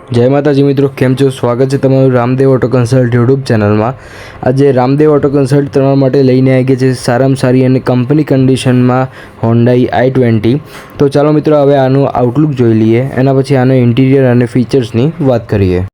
जय माताजी मित्रों, केम छो? स्वागत है तमाરું Ramdev auto consult YouTube channel में। आज रामदेव ऑटो कन्सल्ट तमारा माटे लईने आई गई है सारामां सारी अने कंपनी कंडीशन में होंडाई i20। तो चलो मित्रों, हवे आनु आउटलुक जोई लीए, एना पछी आनो इंटीरियर अने फीचर्सनी वात करीए।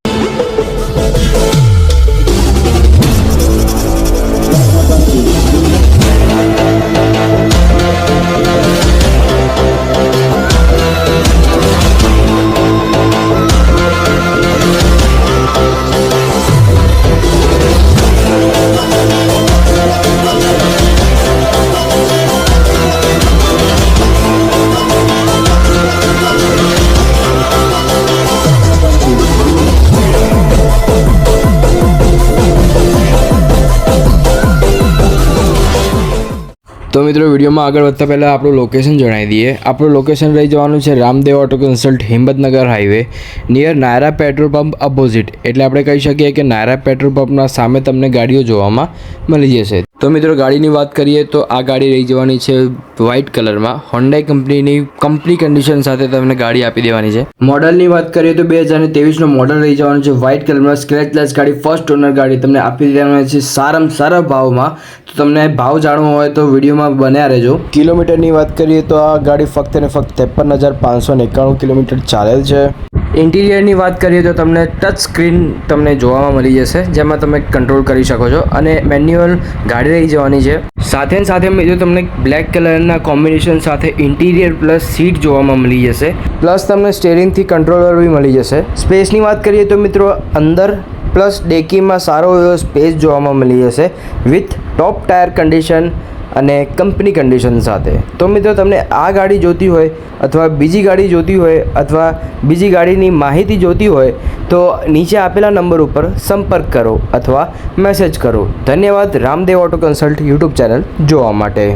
तो मित्रों, वीडियो में आगे बढ़ता पहले आपणो लोकेशन जणावी दीए। आपणो लोकेशन रही जवानुं छे Ramdev auto consult Himmatnagar highway near Nayara petrol pump opposite. एटले आपणे कही शकीए कि नायरा पेट्रोल पंपना सामे तमने गाड़ीओ जोवामां मळी जशे। तो मित्रों, गाड़ीनी बात करिए तो आ गाड़ी रही जवानी छे व्हाइट कलर में। होंडाई कंपनी कंपनी कंडीशन साथे तमने गाड़ी आपी देवानी छे। मॉडलनी बात करिए तो 2023 नो मॉडल रही जवानुं छे व्हाइट कलर में। स्क्रेचलेस गाड़ी, फर्स्ट ओनर गाड़ी तमने आपी देवानी छे सारामां सारा भावमां। तो तमने भाव जाणવો હોય तो विडियो में बन्या रहेजो। किलोमीटरनी बात करिए तो आ गाड़ी फक्त ने फक्त 53,591 किलोमीटर चालेल छे। इंटीरियरनी बात करिए तो तमने टच स्क्रीन तमने जोवामां मळी जशे, जेमां तमे कंट्रोल करी शको छो अने मेन्युअल गाड़ी रही जवानी छे। साथे साथे जो तमने ब्लेक कलरना कॉम्बिनेशन साथे इंटीरियर प्लस सीट जोवामां मळी जशे, प्लस तमने स्टीयरिंग थी कंट्रोलर भी मळी जशे। स्पेसनी बात करिए तो मित्रों अंदर प्लस डेकी में सारो एवो स्पेस जोवामां मळी जशे विथ टॉप टायर कंडीशन અને કંપની કન્ડિશન સાથે। તો મિત્રો, તમને આ ગાડી જોતી હોય અથવા બીજી ગાડી જોતી હોય અથવા બીજી ગાડીની માહિતી જોતી હોય તો નીચે આપેલા નંબર ઉપર સંપર્ક કરો અથવા મેસેજ કરો। ધન્યવાદ Ramdev auto consult YouTube channel જોવા માટે।